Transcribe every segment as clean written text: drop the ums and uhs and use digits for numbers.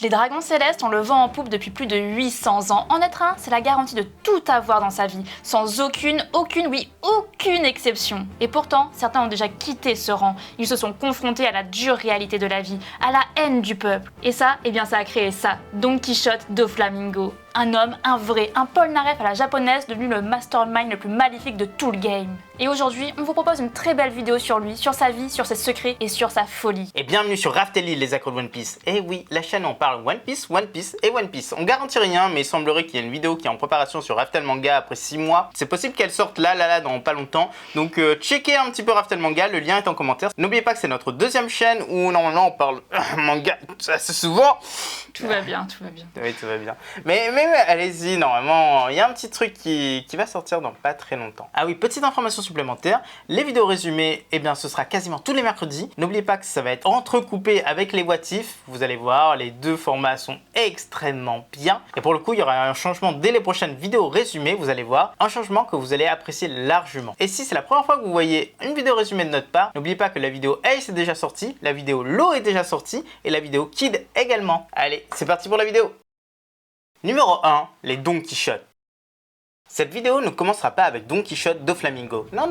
Les dragons célestes ont le vent en poupe depuis plus de 800 ans. En être un, c'est la garantie de tout avoir dans sa vie, sans aucune exception. Et pourtant, certains ont déjà quitté ce rang. Ils se sont confrontés à la dure réalité de la vie, à la haine du peuple. Et ça, eh bien ça a créé ça, Don Quichotte Doflamingo. Un homme, un vrai, un Polnareff à la japonaise, devenu le mastermind le plus maléfique de tout le game. Et aujourd'hui, on vous propose une très belle vidéo sur lui, sur sa vie, sur ses secrets et sur sa folie. Et bienvenue sur Raftelli, les accros de One Piece. Et oui, la chaîne on parle One Piece et One Piece. On garantit rien, mais il semblerait qu'il y ait une vidéo qui est en préparation sur Raftel Manga après 6 mois. C'est possible qu'elle sorte là dans pas longtemps. Donc checkez un petit peu Raftel Manga, le lien est en commentaire. N'oubliez pas que c'est notre deuxième chaîne où normalement on parle manga assez souvent. Tout va bien, tout va bien. Oui, tout va bien. Mais allez-y, normalement, il y a un petit truc qui va sortir dans pas très longtemps. Ah oui, petite information supplémentaire, les vidéos résumées, eh bien ce sera quasiment tous les mercredis. N'oubliez pas que ça va être entrecoupé avec les what if. Vous allez voir, les deux formats sont extrêmement bien. Et pour le coup, il y aura un changement dès les prochaines vidéos résumées, vous allez voir. Un changement que vous allez apprécier largement. Et si c'est la première fois que vous voyez une vidéo résumée de notre part, n'oubliez pas que la vidéo Ace est déjà sortie, la vidéo Low est déjà sortie et la vidéo Kid également. Allez, c'est parti pour la vidéo. Numéro 1, les Don Quichotte. Cette vidéo ne commencera pas avec Don Quichotte Doflamingo. Non,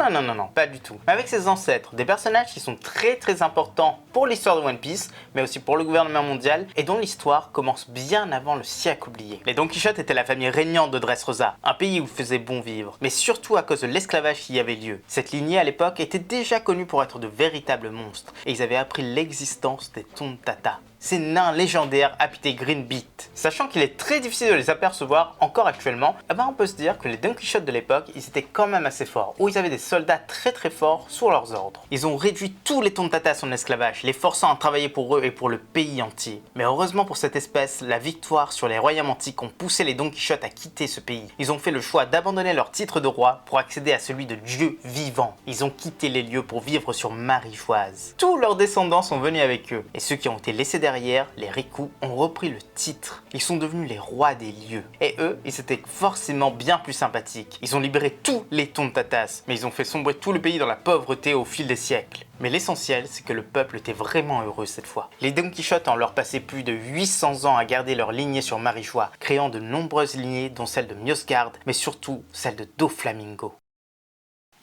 pas du tout. Mais avec ses ancêtres, des personnages qui sont très importants pour l'histoire de One Piece, mais aussi pour le gouvernement mondial, et dont l'histoire commence bien avant le siècle oublié. Les Don Quichotte étaient la famille régnante de Dressrosa, un pays où il faisait bon vivre, mais surtout à cause de l'esclavage qui y avait lieu. Cette lignée à l'époque était déjà connue pour être de véritables monstres, et ils avaient appris l'existence des Tontata, ces nains légendaires habités Green Beat. Sachant qu'il est très difficile de les apercevoir encore actuellement, eh ben on peut se dire que les Don Quichotte de l'époque, ils étaient quand même assez forts, où ils avaient des soldats très forts sous leurs ordres. Ils ont réduit tous les Tontata en esclavage, les forçant à travailler pour eux et pour le pays entier. Mais heureusement pour cette espèce, la victoire sur les royaumes antiques ont poussé les Don Quichotte à quitter ce pays. Ils ont fait le choix d'abandonner leur titre de roi pour accéder à celui de Dieu vivant. Ils ont quitté les lieux pour vivre sur Marichoise. Tous leurs descendants sont venus avec eux, et ceux qui ont été laissés derrière, les Riku, ont repris le titre. Ils sont devenus les rois des lieux. Et eux, ils étaient forcément bien plus sympathiques. Ils ont libéré tous les Tontatas, mais ils ont fait sombrer tout le pays dans la pauvreté au fil des siècles. Mais l'essentiel, c'est que le peuple était vraiment heureux cette fois. Les Don Quichotte ont leur passé plus de 800 ans à garder leur lignée sur Marichois, créant de nombreuses lignées, dont celle de Miosgard, mais surtout celle de Doflamingo.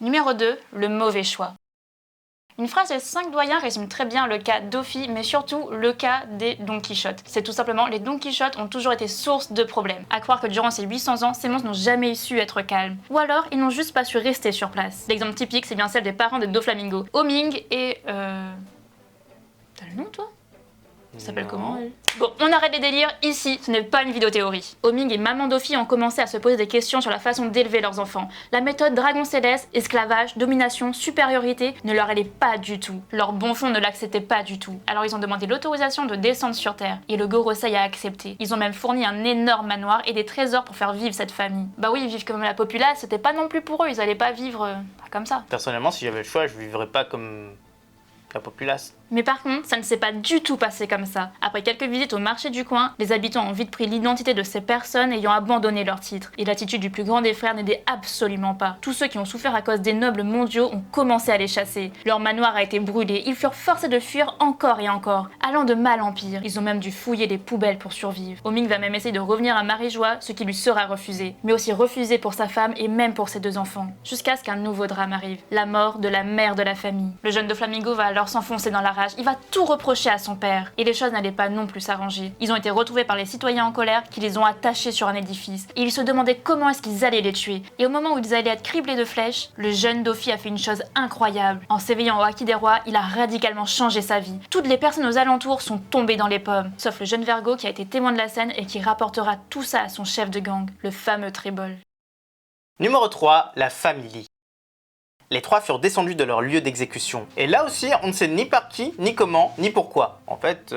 Numéro 2, le mauvais choix. Une phrase des 5 doyens résume très bien le cas d'Ofi, mais surtout le cas des Don Quichotte. C'est tout simplement, les Don Quichotte ont toujours été source de problèmes. À croire que durant ces 800 ans, ces monstres n'ont jamais su être calmes. Ou alors, ils n'ont juste pas su rester sur place. L'exemple typique, c'est bien celle des parents de Doflamingo, Homing et T'as le nom, toi? Ça s'appelle comment, elle? Bon, on arrête les délires, ici, ce n'est pas une vidéo théorie. Homing et maman Dofi ont commencé à se poser des questions sur la façon d'élever leurs enfants. La méthode dragon céleste, esclavage, domination, supériorité ne leur allait pas du tout. Leur bon fond ne l'acceptait pas du tout. Alors ils ont demandé l'autorisation de descendre sur Terre, et le Gorosei a accepté. Ils ont même fourni un énorme manoir et des trésors pour faire vivre cette famille. Bah oui, vivre comme la populace, c'était pas non plus pour eux, ils allaient pas vivre comme ça. Personnellement, si j'avais le choix, je vivrais pas comme la populace. Mais par contre, ça ne s'est pas du tout passé comme ça. Après quelques visites au marché du coin, les habitants ont vite pris l'identité de ces personnes ayant abandonné leur titre. Et l'attitude du plus grand des frères n'aidait absolument pas. Tous ceux qui ont souffert à cause des nobles mondiaux ont commencé à les chasser. Leur manoir a été brûlé, ils furent forcés de fuir encore et encore, allant de mal en pire. Ils ont même dû fouiller les poubelles pour survivre. Homing va même essayer de revenir à Marijois, ce qui lui sera refusé. Mais aussi refusé pour sa femme et même pour ses 2 enfants. Jusqu'à ce qu'un nouveau drame arrive, la mort de la mère de la famille. Le jeune Doflamingo va alors s'enfoncer dans la rage, il va tout reprocher à son père. Et les choses n'allaient pas non plus s'arranger. Ils ont été retrouvés par les citoyens en colère qui les ont attachés sur un édifice. Et ils se demandaient comment est-ce qu'ils allaient les tuer. Et au moment où ils allaient être criblés de flèches, le jeune Dofi a fait une chose incroyable. En s'éveillant au Haki des rois, il a radicalement changé sa vie. Toutes les personnes aux alentours sont tombées dans les pommes, sauf le jeune Vergo qui a été témoin de la scène et qui rapportera tout ça à son chef de gang, le fameux Trébol. Numéro 3, la famille. Les 3 furent descendus de leur lieu d'exécution. Et là aussi, on ne sait ni par qui, ni comment, ni pourquoi. En fait,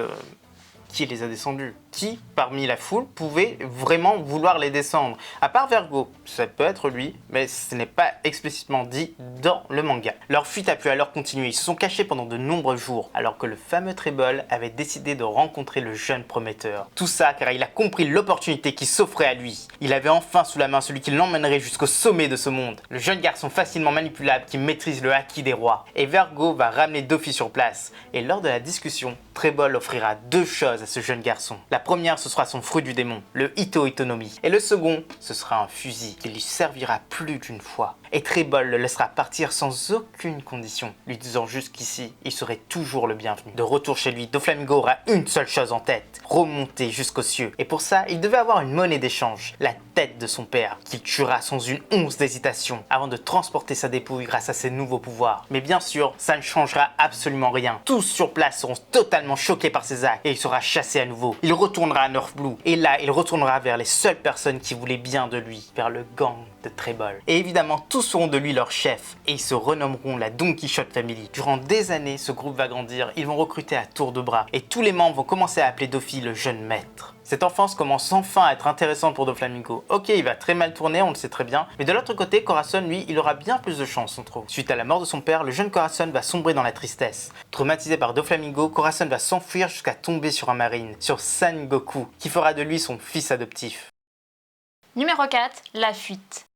qui les a descendus? Qui, parmi la foule, pouvait vraiment vouloir les descendre? À part Vergo, ça peut être lui, mais ce n'est pas explicitement dit dans le manga. Leur fuite a pu alors continuer, ils se sont cachés pendant de nombreux jours, alors que le fameux Trébol avait décidé de rencontrer le jeune prometteur. Tout ça car il a compris l'opportunité qui s'offrait à lui. Il avait enfin sous la main celui qui l'emmènerait jusqu'au sommet de ce monde. Le jeune garçon facilement manipulable qui maîtrise le haki des rois. Et Vergo va ramener Dofi sur place. Et lors de la discussion, Trébol offrira 2 choses à ce jeune garçon. La première, ce sera son fruit du démon, le Ito Itonomi. Et le second, ce sera un fusil qui lui servira plus d'une fois. Et Trébol le laissera partir sans aucune condition, lui disant juste qu'ici, il serait toujours le bienvenu. De retour chez lui, Doflamingo aura une seule chose en tête, remonter jusqu'aux cieux. Et pour ça, il devait avoir une monnaie d'échange, la tête de son père, qu'il tuera sans une once d'hésitation, avant de transporter sa dépouille grâce à ses nouveaux pouvoirs. Mais bien sûr, ça ne changera absolument rien. Tous sur place seront totalement choqués par ses actes, et il sera chassé à nouveau. Il retournera à North Blue, et là, il retournera vers les seules personnes qui voulaient bien de lui, vers le gang de Trébol. Et évidemment, tous seront de lui leur chef, et ils se renommeront la Don Quichotte Family. Durant des années, ce groupe va grandir, ils vont recruter à tour de bras, et tous les membres vont commencer à appeler Doffy le jeune maître. Cette enfance commence enfin à être intéressante pour Doflamingo. Ok, il va très mal tourner, on le sait très bien, mais de l'autre côté, Corazon, lui, il aura bien plus de chance, on trouve. Suite à la mort de son père, le jeune Corazon va sombrer dans la tristesse. Traumatisé par Doflamingo, Corazon va s'enfuir jusqu'à tomber sur un marine, sur San Goku, qui fera de lui son fils adoptif. Numéro 4, la fuite.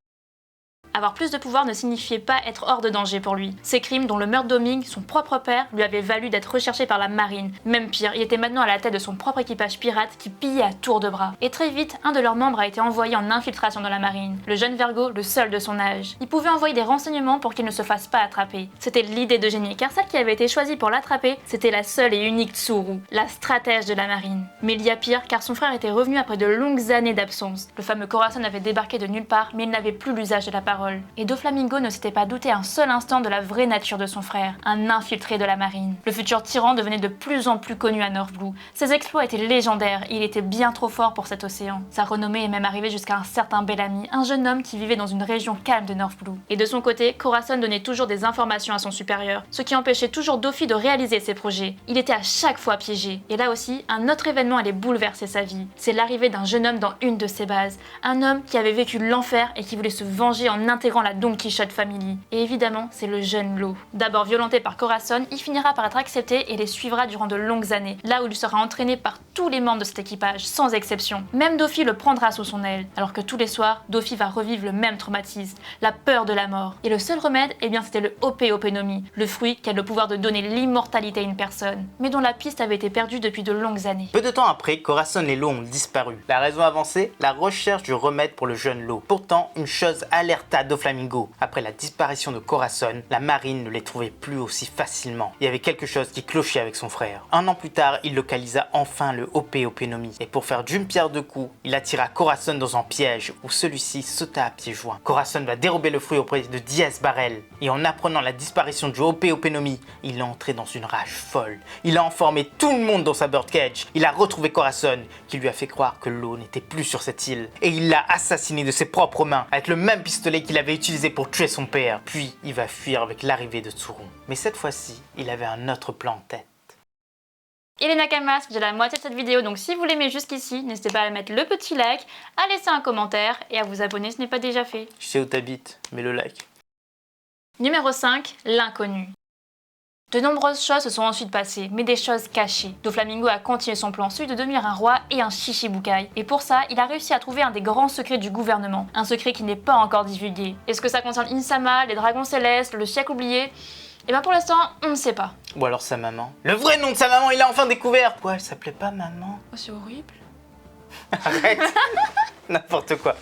Avoir plus de pouvoir ne signifiait pas être hors de danger pour lui. Ses crimes, dont le meurtre d'Oming, son propre père, lui avaient valu d'être recherché par la marine. Même pire, il était maintenant à la tête de son propre équipage pirate qui pillait à tour de bras. Et très vite, un de leurs membres a été envoyé en infiltration dans la marine. Le jeune Vergo, le seul de son âge. Il pouvait envoyer des renseignements pour qu'il ne se fasse pas attraper. C'était l'idée de génie, car celle qui avait été choisie pour l'attraper, c'était la seule et unique Tsuru, la stratège de la marine. Mais il y a pire, car son frère était revenu après de longues années d'absence. Le fameux Corazon avait débarqué de nulle part, mais il n'avait plus l'usage de la parole. Et Doflamingo ne s'était pas douté un seul instant de la vraie nature de son frère, un infiltré de la marine. Le futur tyran devenait de plus en plus connu à North Blue. Ses exploits étaient légendaires et il était bien trop fort pour cet océan. Sa renommée est même arrivée jusqu'à un certain Bellamy, un jeune homme qui vivait dans une région calme de North Blue. Et de son côté, Corazon donnait toujours des informations à son supérieur, ce qui empêchait toujours Doffy de réaliser ses projets. Il était à chaque fois piégé. Et là aussi, un autre événement allait bouleverser sa vie. C'est l'arrivée d'un jeune homme dans une de ses bases. Un homme qui avait vécu l'enfer et qui voulait se venger en intégrant la Don Quichotte Family. Et évidemment, c'est le jeune Law. D'abord violenté par Corazon, il finira par être accepté et les suivra durant de longues années, là où il sera entraîné par tous les membres de cet équipage, sans exception. Même Doffy le prendra sous son aile, alors que tous les soirs, Doffy va revivre le même traumatisme, la peur de la mort. Et le seul remède, eh bien c'était le Ope Openomi, le fruit qui a le pouvoir de donner l'immortalité à une personne, mais dont la piste avait été perdue depuis de longues années. Peu de temps après, Corazon et Law ont disparu. La raison avancée, la recherche du remède pour le jeune Law. Pourtant, une chose alerta Doflamingo. Après la disparition de Corazon, la marine ne les trouvait plus aussi facilement. Il y avait quelque chose qui clochait avec son frère. Un an plus tard, il localisa enfin le Ope Openomi. Et pour faire d'une pierre deux coups, il attira Corazon dans un piège où celui-ci sauta à pieds joints. Corazon va dérober le fruit auprès de Diaz Barrel. Et en apprenant la disparition du Ope Openomi, il est entré dans une rage folle. Il a enfermé tout le monde dans sa birdcage. Il a retrouvé Corazon, qui lui a fait croire que l'eau n'était plus sur cette île. Et il l'a assassiné de ses propres mains, avec le même pistolet qu'il avait utilisé pour tuer son père. Puis, il va fuir avec l'arrivée de Tsuru. Mais cette fois-ci, il avait un autre plan en tête. Et les Nakamas, c'est déjà la moitié de cette vidéo, donc si vous l'aimez jusqu'ici, n'hésitez pas à mettre le petit like, à laisser un commentaire et à vous abonner si ce n'est pas déjà fait. Je sais où t'habites, mets le like. Numéro 5, l'inconnu. De nombreuses choses se sont ensuite passées, mais des choses cachées. Doflamingo a continué son plan, celui de devenir un roi et un Shichibukai. Et pour ça, il a réussi à trouver un des grands secrets du gouvernement. Un secret qui n'est pas encore divulgué. Est-ce que ça concerne Insama, les dragons célestes, le siècle oublié ? Et bien pour l'instant, on ne sait pas. Ou alors sa maman. Le vrai nom de sa maman, il l'a enfin découvert. Pourquoi elle s'appelait pas maman? Oh, c'est horrible. Arrête. N'importe quoi.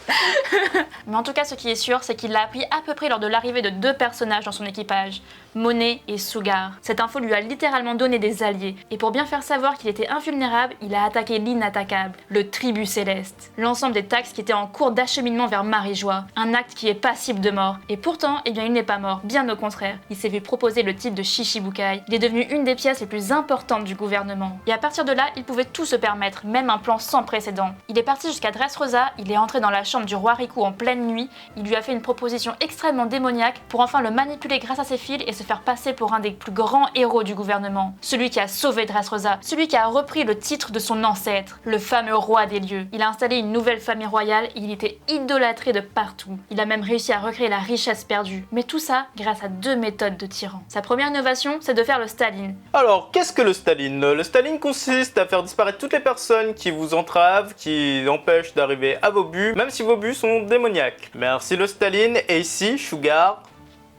Mais en tout cas, ce qui est sûr, c'est qu'il l'a appris à peu près lors de l'arrivée de deux personnages dans son équipage, Monet et Sugar. Cette info lui a littéralement donné des alliés, et pour bien faire savoir qu'il était invulnérable, il a attaqué l'inattaquable, le Tribut Céleste. L'ensemble des taxes qui étaient en cours d'acheminement vers Marie-Joie, un acte qui est passible de mort. Et pourtant, eh bien, il n'est pas mort, bien au contraire. Il s'est vu proposer le titre de Shichibukai. Il est devenu une des pièces les plus importantes du gouvernement. Et à partir de là, il pouvait tout se permettre, même un plan sans précédent. Il est parti jusqu'à Dressrosa, il est entré dans la chambre du roi Riku en pleine nuit, il lui a fait une proposition extrêmement démoniaque pour enfin le manipuler grâce à ses fils et se faire passer pour un des plus grands héros du gouvernement. Celui qui a sauvé Dressrosa, celui qui a repris le titre de son ancêtre, le fameux roi des lieux. Il a installé une nouvelle famille royale et il était idolâtré de partout. Il a même réussi à recréer la richesse perdue. Mais tout ça grâce à deux méthodes de tyran. Sa première innovation, c'est de faire le Staline. Alors, qu'est-ce que le Staline? Le Staline consiste à faire disparaître toutes les personnes qui vous entravent, qui empêchent d'arriver à vos buts, même si vos buts sont démoniaques. Merci le Staline, et ici, Sugar,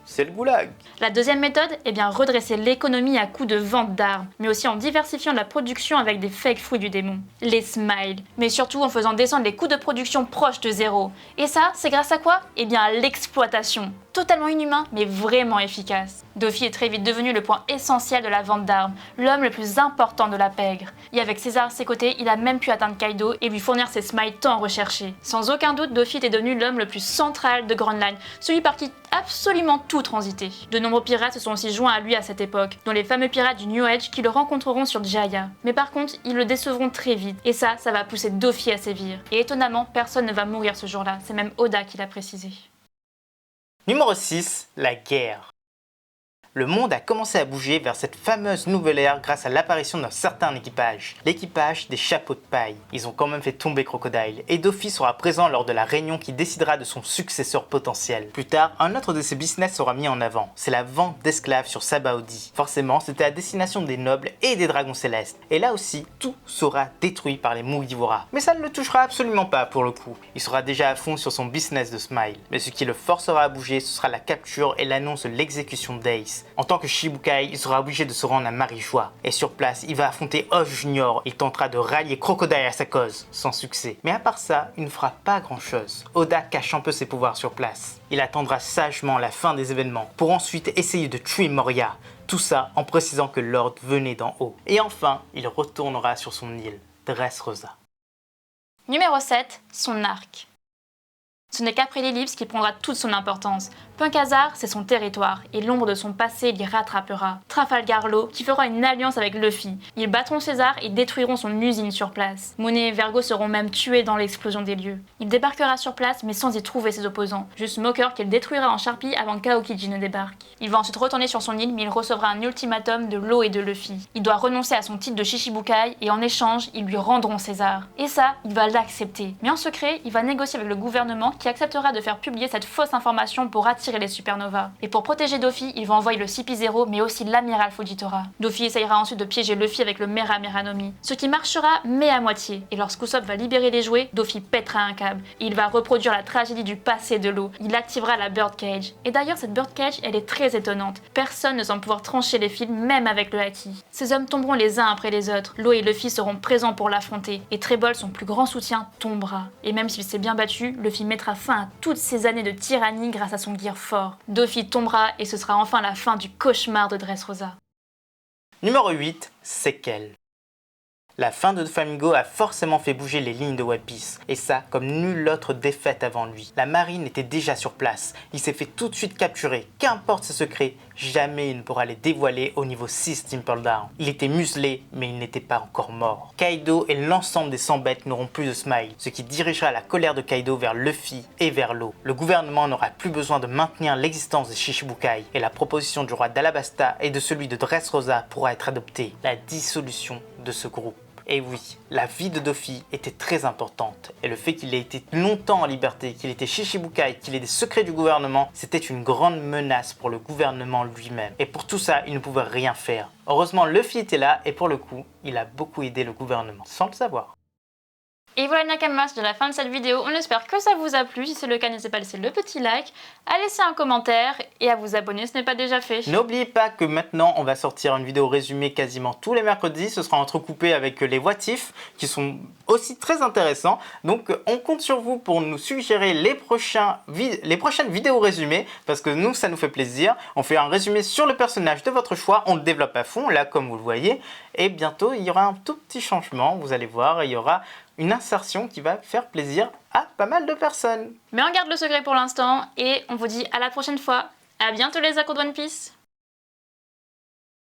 c'est le goulag. La deuxième méthode, redresser l'économie à coups de vente d'armes, mais aussi en diversifiant la production avec des fake fruits du démon, les smiles, mais surtout en faisant descendre les coûts de production proches de zéro. Et ça, c'est grâce à quoi? À l'exploitation. Totalement inhumain, mais vraiment efficace. Dofi est très vite devenu le point essentiel de la vente d'armes, l'homme le plus important de la pègre. Et avec César à ses côtés, il a même pu atteindre Kaido et lui fournir ses smiles tant recherchés. Sans aucun doute, Dofi était devenu l'homme le plus central de Grand Line, celui par qui absolument tout transitait. De nombreux pirates se sont aussi joints à lui à cette époque, dont les fameux pirates du New Age qui le rencontreront sur Jaya. Mais par contre, ils le décevront très vite, et ça va pousser Dofi à sévir. Et étonnamment, personne ne va mourir ce jour-là, c'est même Oda qui l'a précisé. Numéro 6, la guerre. Le monde a commencé à bouger vers cette fameuse nouvelle ère grâce à l'apparition d'un certain équipage, l'équipage des chapeaux de paille. Ils ont quand même fait tomber Crocodile, et Dofi sera présent lors de la réunion qui décidera de son successeur potentiel. Plus tard, un autre de ses business sera mis en avant, c'est la vente d'esclaves sur Sabaody. Forcément, c'était à destination des nobles et des dragons célestes, et là aussi, tout sera détruit par les Mugiwara. Mais ça ne le touchera absolument pas pour le coup, il sera déjà à fond sur son business de Smile. Mais ce qui le forcera à bouger, ce sera la capture et l'annonce de l'exécution d'Ace. En tant que Shichibukai, il sera obligé de se rendre à Marijois. Et sur place, il va affronter Osh Junior. Il tentera de rallier Crocodile à sa cause, sans succès. Mais à part ça, il ne fera pas grand chose. Oda cache un peu ses pouvoirs sur place. Il attendra sagement la fin des événements, pour ensuite essayer de tuer Moria. Tout ça en précisant que Lord venait d'en haut. Et enfin, il retournera sur son île, Dressrosa. Numéro 7, son arc. Ce n'est qu'après l'ellipse qu'il prendra toute son importance. Punk Hazard, c'est son territoire, et l'ombre de son passé l'y rattrapera. Trafalgar Law, qui fera une alliance avec Luffy. Ils battront César et détruiront son usine sur place. Monet et Vergo seront même tués dans l'explosion des lieux. Il débarquera sur place, mais sans y trouver ses opposants. Juste Smoker qu'il détruira en charpie avant qu'Aokiji ne débarque. Il va ensuite retourner sur son île, mais il recevra un ultimatum de Law et de Luffy. Il doit renoncer à son titre de Shichibukai, et en échange, ils lui rendront César. Et ça, il va l'accepter. Mais en secret, il va négocier avec le gouvernement qui acceptera de faire publier cette fausse information pour attirer les supernovas. Et pour protéger Dofi, il va envoyer le CP0 mais aussi l'amiral Fujitora. Dofi essayera ensuite de piéger Luffy avec le Mera Meranomi, ce qui marchera mais à moitié. Et lorsque Usopp va libérer les jouets, Dofi pètera un câble. Et il va reproduire la tragédie du passé de l'eau. Il activera la Birdcage. Et d'ailleurs cette Birdcage, elle est très étonnante. Personne ne semble pouvoir trancher les fils même avec le Haki. Ces hommes tomberont les uns après les autres. Law et Luffy seront présents pour l'affronter. Et Trebol, son plus grand soutien, tombera. Et même s'il s'est bien battu, Luffy mettra fin à toutes ces années de tyrannie grâce à son gear fort. Dofi tombera et ce sera enfin la fin du cauchemar de Dressrosa. Numéro 8, séquelles. La fin de Doflamingo a forcément fait bouger les lignes de One Piece, et ça comme nulle autre défaite avant lui. La marine était déjà sur place, il s'est fait tout de suite capturer, qu'importe ses secrets, jamais il ne pourra les dévoiler au niveau 6 Temple Down. Il était muselé, mais il n'était pas encore mort. Kaido et l'ensemble des 100 bêtes n'auront plus de Smile, ce qui dirigera la colère de Kaido vers Luffy et vers Law. Le gouvernement n'aura plus besoin de maintenir l'existence des Shichibukai, et la proposition du roi d'Alabasta et de celui de Dressrosa pourra être adoptée, la dissolution de ce groupe. Et oui, la vie de Dofi était très importante, et le fait qu'il ait été longtemps en liberté, qu'il était Shichibukai, qu'il ait des secrets du gouvernement, c'était une grande menace pour le gouvernement lui-même. Et pour tout ça, il ne pouvait rien faire. Heureusement, Luffy était là, et pour le coup, il a beaucoup aidé le gouvernement, sans le savoir. Et voilà Nakamas, c'est la fin de cette vidéo, on espère que ça vous a plu, si c'est le cas n'hésitez pas à laisser le petit like, à laisser un commentaire et à vous abonner si ce n'est pas déjà fait. N'oubliez pas que maintenant on va sortir une vidéo résumée quasiment tous les mercredis, ce sera entrecoupé avec les voitifs qui sont aussi très intéressants, donc on compte sur vous pour nous suggérer les prochaines vidéos résumées, parce que nous ça nous fait plaisir, on fait un résumé sur le personnage de votre choix, on le développe à fond là comme vous le voyez, et bientôt il y aura un tout petit changement, vous allez voir, il y aura une insertion qui va faire plaisir à pas mal de personnes. Mais on garde le secret pour l'instant et on vous dit à la prochaine fois. À bientôt les accros de One Piece.